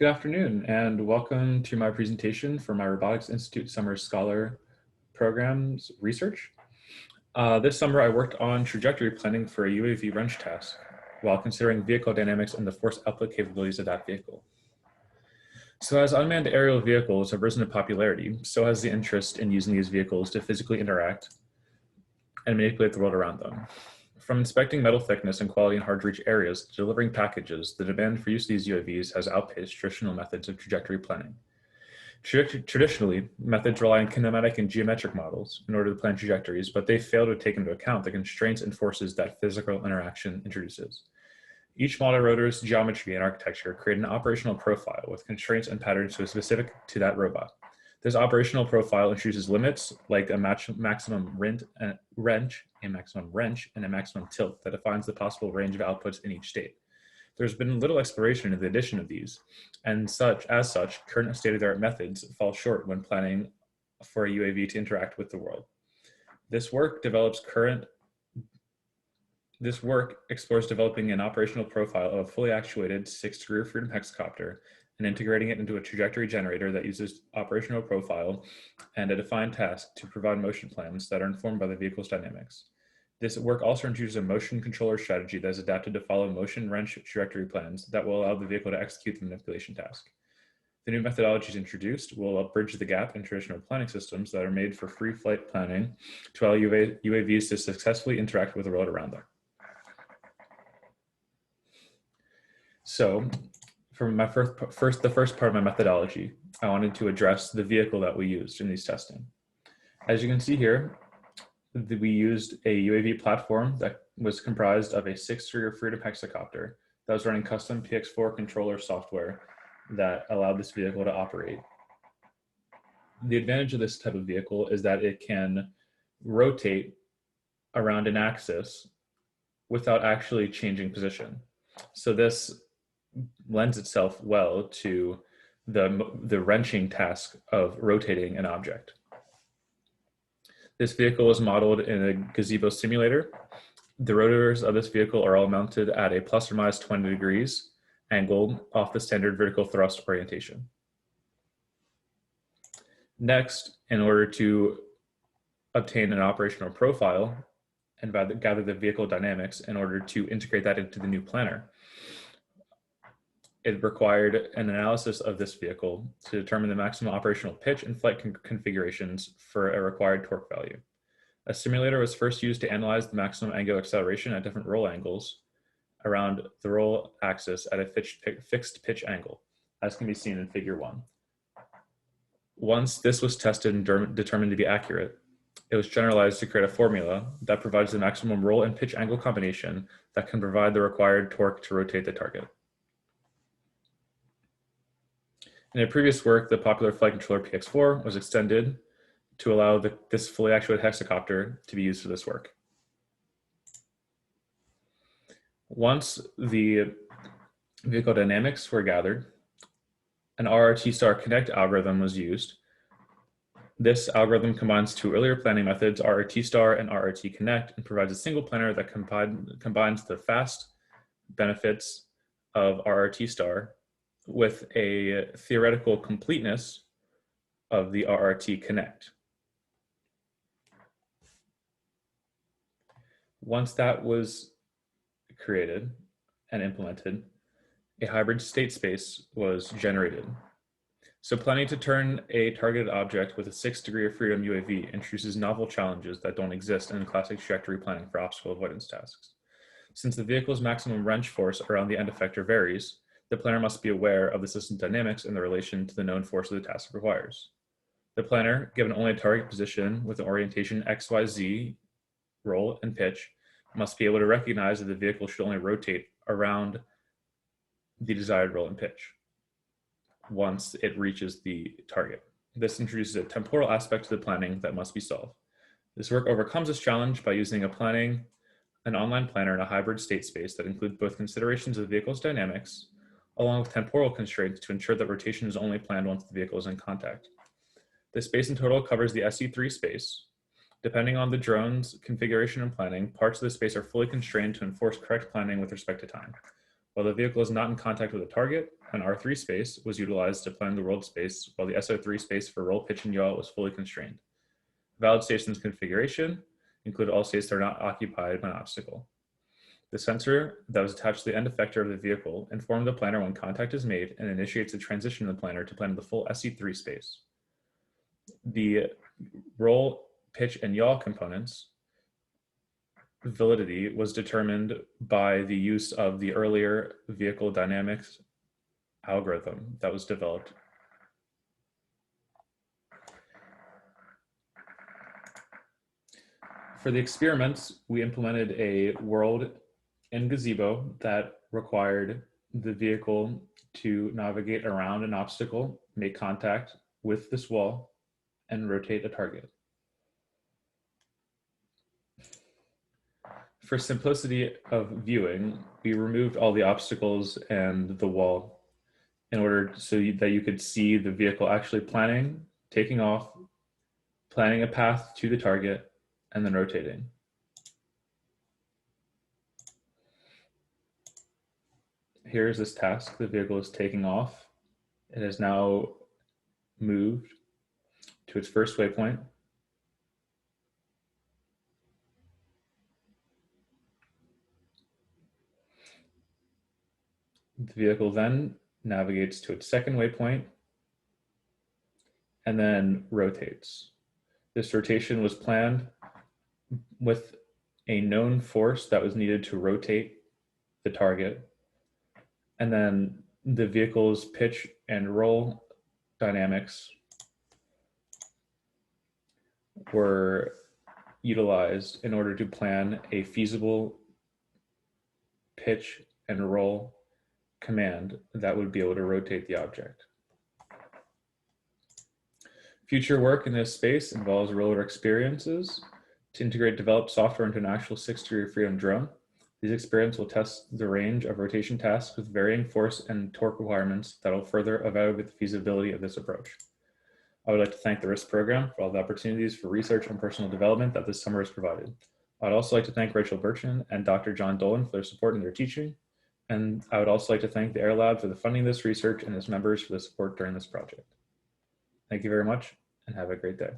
Good afternoon, and welcome to my presentation for my Robotics Institute Summer Scholar Programs research. This summer, I worked on trajectory planning for a UAV wrench task while considering vehicle dynamics and the force output capabilities of that vehicle. So as unmanned aerial vehicles have risen in popularity, so has the interest in using these vehicles to physically interact and manipulate the world around them. From inspecting metal thickness and quality in hard-to-reach areas to delivering packages, the demand for use of these UAVs has outpaced traditional methods of trajectory planning. Traditionally, methods rely on kinematic and geometric models in order to plan trajectories, but they fail to take into account the constraints and forces that physical interaction introduces. Each multirotor's geometry and architecture create an operational profile with constraints and patterns specific to that robot. This operational profile introduces limits like a maximum wrench, a maximum tilt that defines the possible range of outputs in each state. There's been little exploration in the addition of these, and as such, current state-of-the-art methods fall short when planning for a UAV to interact with the world. This work explores developing an operational profile of a fully actuated 6-degree of freedom hexacopter and integrating it into a trajectory generator that uses operational profile and a defined task to provide motion plans that are informed by the vehicle's dynamics. This work also introduces a motion controller strategy that is adapted to follow motion wrench trajectory plans that will allow the vehicle to execute the manipulation task. The new methodologies introduced will bridge the gap in traditional planning systems that are made for free flight planning to allow UAVs to successfully interact with the world around them. So, for my the first part of my methodology, I wanted to address the vehicle that we used in these testing. As you can see here, we used a UAV platform that was comprised of a 6-degree of freedom hexacopter that was running custom PX4 controller software that allowed this vehicle to operate. The advantage of this type of vehicle is that it can rotate around an axis without actually changing position. So this lends itself well to the wrenching task of rotating an object. This vehicle was modeled in a gazebo simulator. The rotors of this vehicle are all mounted at a plus or minus 20 degrees angle off the standard vertical thrust orientation. Next, in order to obtain an operational profile and gather the vehicle dynamics in order to integrate that into the new planner, it required an analysis of this vehicle to determine the maximum operational pitch and flight configurations for a required torque value. A simulator was first used to analyze the maximum angular acceleration at different roll angles around the roll axis at a fixed pitch angle, as can be seen in Figure 1. Once this was tested and determined to be accurate, it was generalized to create a formula that provides the maximum roll and pitch angle combination that can provide the required torque to rotate the target. In a previous work, the popular flight controller PX4 was extended to allow this fully actuated hexacopter to be used for this work. Once the vehicle dynamics were gathered, an RRT star connect algorithm was used. This algorithm combines two earlier planning methods, RRT star and RRT connect, and provides a single planner that combines the fast benefits of RRT star with a theoretical completeness of the RRT connect. Once that was created and implemented, a hybrid state space was generated. So planning to turn a targeted object with a 6-degree of freedom UAV introduces novel challenges that don't exist in classic trajectory planning for obstacle avoidance tasks. Since the vehicle's maximum wrench force around the end effector varies, the planner must be aware of the system dynamics in the relation to the known force of the task it requires. The planner, given only a target position with an orientation XYZ, roll, and pitch, must be able to recognize that the vehicle should only rotate around the desired roll and pitch once it reaches the target. This introduces a temporal aspect to the planning that must be solved. This work overcomes this challenge by using an online planner in a hybrid state space that includes both considerations of the vehicle's dynamics along with temporal constraints to ensure that rotation is only planned once the vehicle is in contact. This space in total covers the SE3 space. Depending on the drone's configuration and planning, parts of the space are fully constrained to enforce correct planning with respect to time. While the vehicle is not in contact with a target, an R3 space was utilized to plan the world space, while the SO3 space for roll, pitch, and yaw was fully constrained. Valid stations configuration include all states that are not occupied by an obstacle. The sensor that was attached to the end effector of the vehicle informed the planner when contact is made and initiates a transition in the planner to plan the full SE3 space. The roll, pitch, and yaw components validity was determined by the use of the earlier vehicle dynamics algorithm that was developed. For the experiments, we implemented a world in gazebo that required the vehicle to navigate around an obstacle, make contact with this wall, and rotate a target. For simplicity of viewing, we removed all the obstacles and the wall in order so that you could see the vehicle actually planning, taking off, planning a path to the target, and then rotating. Here's this task. The vehicle is taking off. It has now moved to its first waypoint. The vehicle then navigates to its second waypoint and then rotates. This rotation was planned with a known force that was needed to rotate the target. And then the vehicle's pitch and roll dynamics were utilized in order to plan a feasible pitch and roll command that would be able to rotate the object. Future work in this space involves real-world experiences to integrate developed software into an actual 6-degree freedom drone. These experiments will test the range of rotation tasks with varying force and torque requirements that will further evaluate the feasibility of this approach. I would like to thank the RISC program for all the opportunities for research and personal development that this summer has provided. I'd also like to thank Rachel Birchin and Dr. John Dolan for their support in their teaching. And I would also like to thank the Air Lab for the funding of this research and its members for the support during this project. Thank you very much and have a great day.